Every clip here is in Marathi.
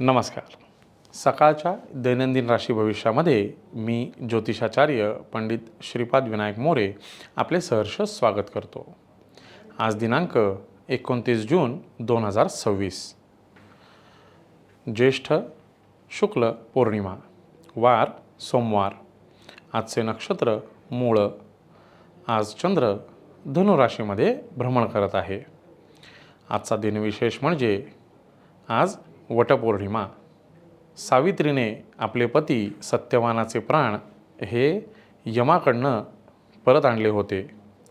नमस्कार. सकाळच्या दैनंदिन राशी भविष्यामध्ये मी ज्योतिषाचार्य पंडित श्रीपाद विनायक मोरे आपले सहर्ष स्वागत करतो. आज दिनांक 29 जून 2026, ज्येष्ठ शुक्ल पौर्णिमा, वार सोमवार. आजचे नक्षत्र मूळ. आज चंद्र धनु राशीमध्ये भ्रमण करत आहे. आजचा दिनविशेष म्हणजे आज वटपौर्णिमा. सावित्रीने आपले पती सत्यवानाचे प्राण हे यमाकडनं परत आणले होते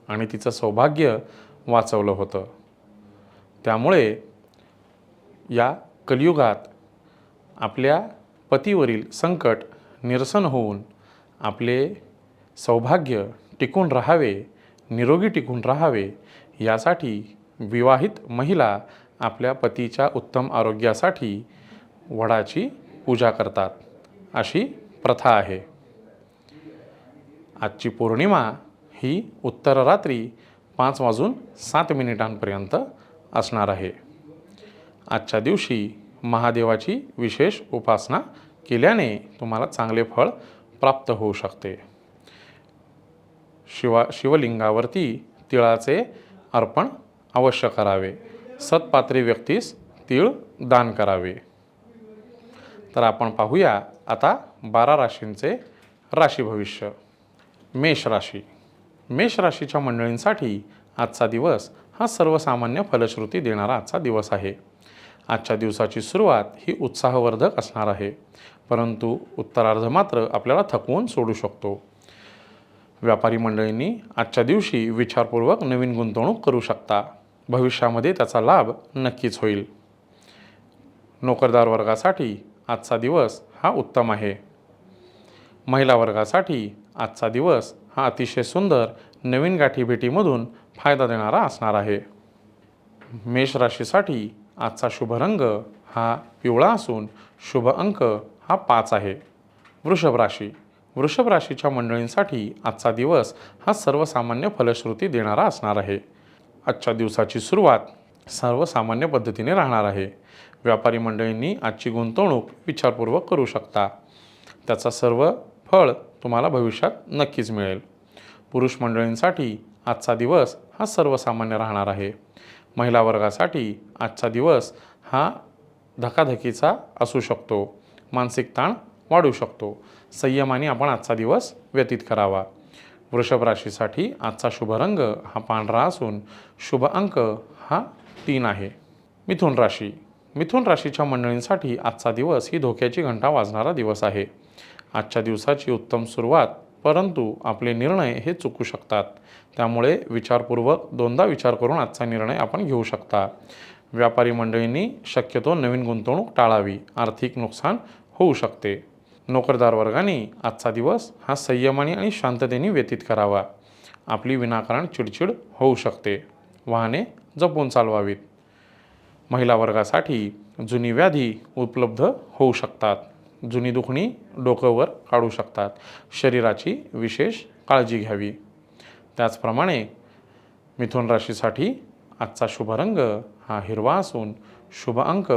आणि तिचं सौभाग्य वाचवलं होतं. त्यामुळे या कलियुगात आपल्या पतीवरील संकट निरसन होऊन आपले सौभाग्य टिकून राहावे, निरोगी टिकून राहावे, यासाठी विवाहित महिला आपल्या पतीच्या उत्तम आरोग्यासाठी वडाची पूजा करतात, अशी प्रथा आहे. आजची पौर्णिमा ही उत्तर रात्री 5:07 असणार आहे. आजच्या दिवशी महादेवाची विशेष उपासना केल्याने तुम्हाला चांगले फळ प्राप्त होऊ शकते. शिवलिंगावरती तिळाचे अर्पण अवश्य करावे. सत्पात्री व्यक्तीस तीळ दान करावे. तर आपण पाहूया आता 12 राशींचे राशी भविष्य. मेष राशी. मेष राशीच्या मंडळींसाठी आजचा दिवस हा सर्वसामान्य फलश्रुती देणारा आजचा दिवस आहे. आजच्या दिवसाची सुरुवात ही उत्साहवर्धक असणार आहे, परंतु उत्तरार्ध मात्र आपल्याला थकवून सोडू शकतो. व्यापारी मंडळींनी आजच्या दिवशी विचारपूर्वक नवीन गुंतवणूक करू शकता. भविष्यामध्ये त्याचा लाभ नक्कीच होईल. नोकरदार वर्गासाठी आजचा दिवस हा उत्तम आहे. महिला वर्गासाठी आजचा दिवस हा अतिशय सुंदर नवीन गाठीभेटीमधून फायदा देणारा असणार आहे. मेष राशीसाठी आजचा शुभ रंग हा पिवळा असून शुभ अंक हा 5 आहे. वृषभ राशी. वृषभ राशीच्या मंडळींसाठी आजचा दिवस हा सर्वसामान्य फलश्रुती देणारा असणार आहे. आजच्या दिवसाची सुरुवात सर्वसामान्य पद्धतीने राहणार आहे. व्यापारी मंडळींनी आजची गुंतवणूक विचारपूर्वक करू शकता. त्याचा सर्व फळ तुम्हाला भविष्यात नक्कीच मिळेल. पुरुष मंडळींसाठी आजचा दिवस हा सर्वसामान्य राहणार आहे. महिला वर्गासाठी आजचा दिवस हा धकाधकीचा असू शकतो. मानसिक ताण वाढू शकतो. संयमाने आपण आजचा दिवस व्यतीत करावा. वृषभ राशीसाठी आजचा शुभ रंग हा पांढरा असून शुभ अंक हा 3 आहे. मिथुन राशी. मिथुन राशीच्या मंडळींसाठी आजचा दिवस ही धोक्याची घंटा वाजणारा दिवस आहे. आजच्या दिवसाची उत्तम सुरुवात, परंतु आपले निर्णय हे चुकू शकतात. त्यामुळे विचारपूर्वक दोनदा विचार करून आजचा निर्णय आपण घेऊ शकता. व्यापारी मंडळींनी शक्यतो नवीन गुंतवणूक टाळावी. आर्थिक नुकसान होऊ शकते. नोकरदार वर्गाने आजचा दिवस हा संयमाने आणि शांततेने व्यतीत करावा. आपली विनाकारण चिडचिड होऊ शकते. वाहने जपून चालवावीत. महिला वर्गासाठी जुनी व्याधी उपलब्ध होऊ शकतात. जुनी दुखणी डोक्यावर काढू शकतात. शरीराची विशेष काळजी घ्यावी. त्याचप्रमाणे मिथुन राशीसाठी आजचा शुभ रंग हा हिरवा असून शुभ अंक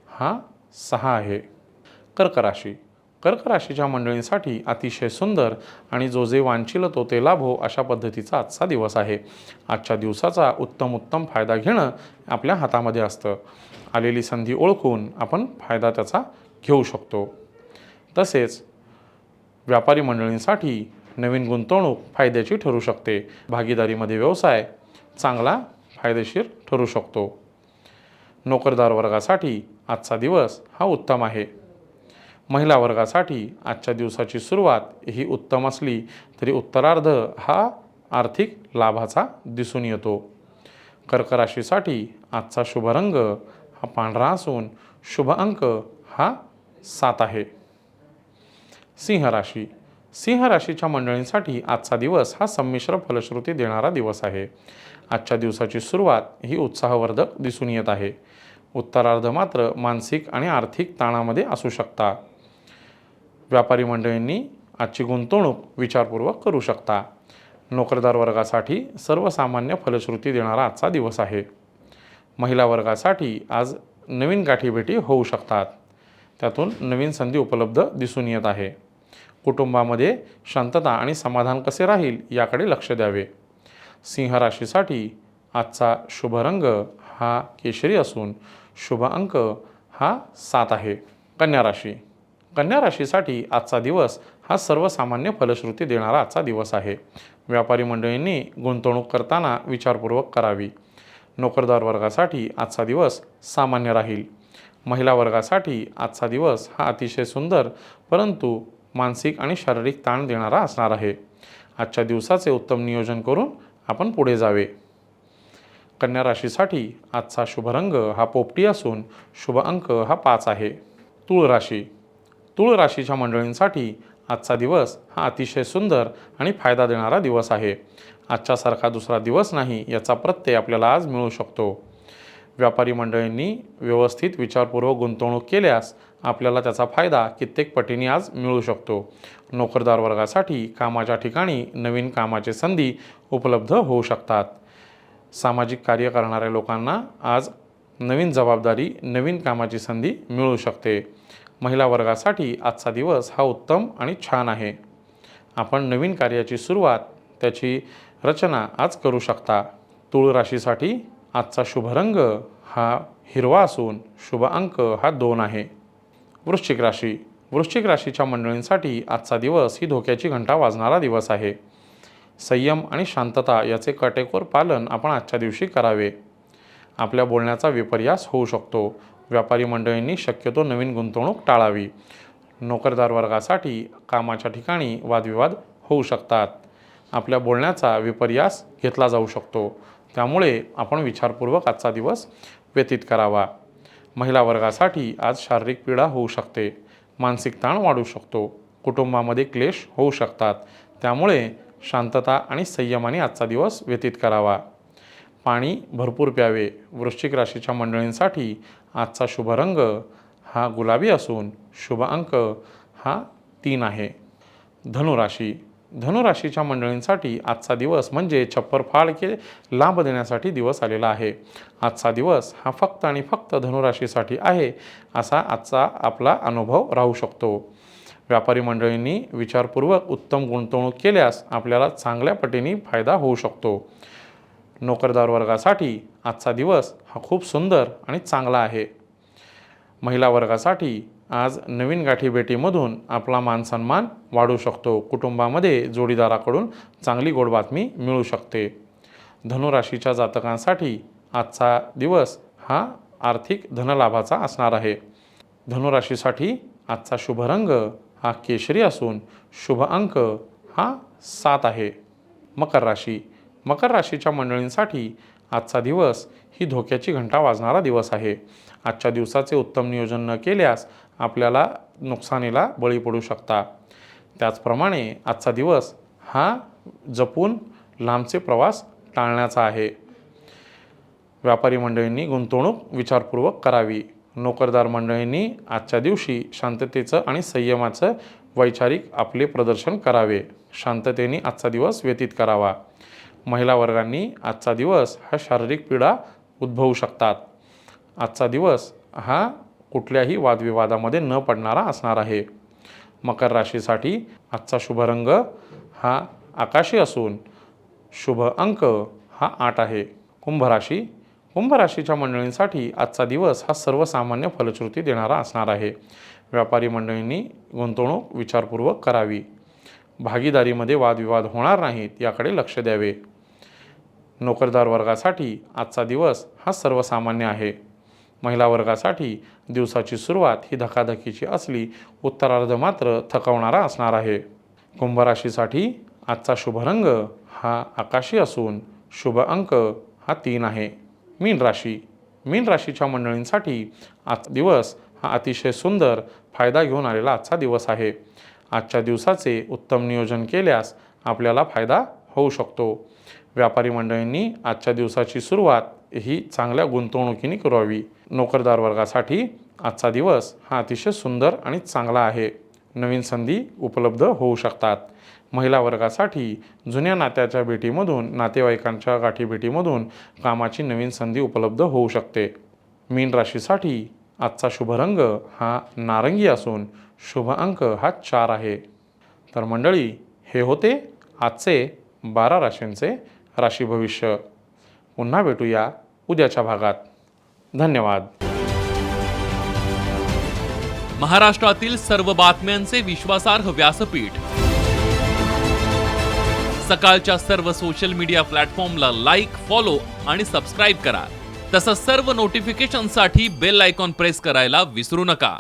हा 6 आहे. कर्क राशी. कर्क राशीच्या मंडळींसाठी अतिशय सुंदर आणि जो जे वांछिल तो ते लाभो अशा पद्धतीचा आजचा दिवस आहे. आजच्या दिवसाचा उत्तम फायदा घेणं आपल्या हातामध्ये असतं. आलेली संधी ओळखून आपण फायदा त्याचा घेऊ शकतो. तसेच व्यापारी मंडळींसाठी नवीन गुंतवणूक फायद्याची ठरू शकते. भागीदारीमध्ये व्यवसाय चांगला फायदेशीर ठरू शकतो. नोकरदार वर्गासाठी आजचा दिवस हा उत्तम आहे. महिला वर्गासाठी आजच्या दिवसाची सुरुवात ही उत्तम असली तरी उत्तरार्ध हा आर्थिक लाभाचा दिसून येतो. कर्क राशीसाठी आजचा शुभ रंग हा पांढरा असून शुभ अंक हा 7 आहे. सिंह राशी. सिंह राशीच्या मंडळींसाठी आजचा दिवस हा संमिश्र फलश्रुती देणारा दिवस आहे. आजच्या दिवसाची सुरुवात ही उत्साहवर्धक दिसून येत आहे. उत्तरार्ध मात्र मानसिक आणि आर्थिक ताणामध्ये असू शकता. व्यापारी मंडळींनी आजची गुंतवणूक विचारपूर्वक करू शकता. नोकरदार वर्गासाठी सर्वसामान्य फलश्रुती देणारा आजचा दिवस आहे. महिला वर्गासाठी आज नवीन गाठीभेटी होऊ शकतात. त्यातून नवीन संधी उपलब्ध दिसून येत आहे. कुटुंबामध्ये शांतता आणि समाधान कसे राहील याकडे लक्ष द्यावे. सिंह राशीसाठी आजचा शुभ रंग हा केशरी असून शुभ अंक हा 7 आहे. कन्या राशी. कन्या राशीसाठी आजचा दिवस हा सर्वसामान्य फलश्रुती देणारा आजचा दिवस आहे. व्यापारी मंडळींनी गुंतवणूक करताना विचारपूर्वक करावी. नोकरदार वर्गासाठी आजचा दिवस सामान्य राहील. महिला वर्गासाठी आजचा दिवस हा अतिशय सुंदर परंतु मानसिक आणि शारीरिक ताण देणारा असणार आहे. आजच्या दिवसाचे उत्तम नियोजन करून आपण पुढे जावे. कन्या राशीसाठी आजचा शुभ रंग हा पोपटी असून शुभ अंक हा 5 आहे. तूळ राशी. तूळ राशीच्या मंडळींसाठी आजचा दिवस हा अतिशय सुंदर आणि फायदा देणारा दिवस आहे. आजच्यासारखा दुसरा दिवस नाही याचा प्रत्यय आपल्याला आज मिळू शकतो. व्यापारी मंडळींनी व्यवस्थित विचारपूर्वक गुंतवणूक केल्यास आपल्याला त्याचा फायदा कित्येक पटीने आज मिळू शकतो. नोकरदार वर्गासाठी कामाच्या ठिकाणी नवीन कामाचे संधी उपलब्ध होऊ शकतात. सामाजिक कार्य करणाऱ्या लोकांना आज नवीन जबाबदारी, नवीन कामाची संधी मिळू शकते. महिला वर्गासाठी आजचा दिवस हा उत्तम आणि छान आहे. आपण नवीन कार्याची सुरुवात, त्याची रचना आज करू शकता. तूळ राशीसाठी आजचा शुभ रंग हा हिरवा असून शुभ अंक हा 2 आहे. वृश्चिक राशी. वृश्चिक राशीच्या मंडळींसाठी आजचा दिवस ही धोक्याची घंटा वाजणारा दिवस आहे. संयम आणि शांतता याचे काटेकोर पालन आपण आजच्या दिवशी करावे. आपल्या बोलण्याचा विपर्यास होऊ शकतो. व्यापारी मंडळींनी शक्यतो नवीन गुंतवणूक टाळावी. नोकरदार वर्गासाठी कामाच्या ठिकाणी वादविवाद होऊ शकतात. आपल्या बोलण्याचा विपर्यास घेतला जाऊ शकतो. त्यामुळे आपण विचारपूर्वक आजचा दिवस व्यतीत करावा. महिला वर्गासाठी आज शारीरिक पीडा होऊ शकते. मानसिक ताण वाढू शकतो. कुटुंबामध्ये क्लेश होऊ शकतात. त्यामुळे शांतता आणि संयमाने आजचा दिवस व्यतीत करावा. पाणी भरपूर प्यावे. वृश्चिक राशीच्या मंडळींसाठी आजचा शुभ रंग हा गुलाबी असून शुभ अंक हा 3 आहे. धनुराशी. धनुराशीच्या मंडळींसाठी आजचा दिवस म्हणजे छप्पर फाड के लाभ देण्यासाठी दिवस आलेला आहे. आजचा दिवस हा फक्त आणि फक्त धनुराशीसाठी आहे असा आजचा आपला अनुभव राहू शकतो. व्यापारी मंडळींनी विचारपूर्वक उत्तम गुंतवणूक केल्यास आपल्याला चांगल्या पटीने फायदा होऊ शकतो. नोकरदार वर्गासाठी आजचा दिवस हा खूप सुंदर आणि चांगला आहे. महिला वर्गासाठी आज नवीन गाठीभेटीमधून आपला मानसन्मान वाढू शकतो. कुटुंबामध्ये जोडीदाराकडून चांगली गोड बातमी मिळू शकते. धनुराशीच्या जातकांसाठी आजचा दिवस हा आर्थिक धनलाभाचा असणार आहे. धनुराशीसाठी आजचा शुभ रंग हा केशरी असून शुभ अंक हा 7 आहे. मकर राशी. मकर राशीच्या मंडळींसाठी आजचा दिवस ही धोक्याची घंटा वाजणारा दिवस आहे. आजच्या दिवसाचे उत्तम नियोजन न केल्यास आपल्याला नुकसानीला बळी पडू शकता. त्याचप्रमाणे आजचा दिवस हा जपून लांबचे प्रवास टाळण्याचा आहे. व्यापारी मंडळींनी गुंतवणूक विचारपूर्वक करावी. नोकरदार मंडळींनी आजच्या दिवशी शांततेचं आणि संयमाचं वैचारिक आपले प्रदर्शन करावे. शांततेने आजचा दिवस व्यतीत करावा. महिला वर्गांनी आजचा दिवस हा शारीरिक पीडा उद्भवू शकतात. आजचा दिवस हा कुठल्याही वादविवादामध्ये न पडणारा असणार आहे. मकर राशीसाठी आजचा शुभ रंग हा आकाशी असून शुभ अंक हा 8 आहे. कुंभ राशी. कुंभ राशीच्या मंडळींसाठी आजचा दिवस हा सर्वसामान्य फलश्रुती देणारा असणार आहे. व्यापारी मंडळींनी गुंतवणूक विचारपूर्वक करावी. भागीदारीमध्ये वादविवाद होणार नाहीत याकडे लक्ष द्यावे. नोकरदार वर्गासाठी आजचा दिवस हा सर्वसामान्य आहे. महिला वर्गासाठी दिवसाची सुरुवात ही धकाधकीची असली उत्तरार्ध मात्र थकवणारा असणार आहे. कुंभ राशीसाठी आजचा शुभ रंग हा आकाशी असून शुभ अंक हा 3 आहे. मीन राशी. मीन राशीच्या मंडळींसाठी आजचा दिवस हा अतिशय सुंदर फायदा घेऊन आलेला आजचा दिवस आहे. आजच्या दिवसाचे उत्तम नियोजन केल्यास आपल्याला फायदा होऊ शकतो. व्यापारी मंडळींनी आजच्या दिवसाची सुरुवात ही चांगल्या गुंतवणुकीने करावी. नोकरदार वर्गासाठी आजचा दिवस हा अतिशय सुंदर आणि चांगला आहे. नवीन संधी उपलब्ध होऊ शकतात. महिला वर्गासाठी जुन्या नात्याच्या भेटीमधून, नातेवाईकांच्या गाठीभेटीमधून कामाची नवीन संधी उपलब्ध होऊ शकते. मीन राशीसाठी आजचा शुभ रंग हा नारंगी असून शुभ अंक हा 4 आहे. तर मंडळी, हे होते आजचे 12 राशींचे राशी भविष्य. पुन्हा भेटूया उद्याच्या भागात. धन्यवाद. महाराष्ट्रातील सर्व बातम्यांचे विश्वासार्ह व्यासपीठ. सकाळच्या सर्व सोशल मीडिया प्लॅटफॉर्मला लाईक, फॉलो आणि सबस्क्राईब करा. तसंच सर्व नोटिफिकेशनसाठी बेल आयकॉन प्रेस करायला विसरू नका.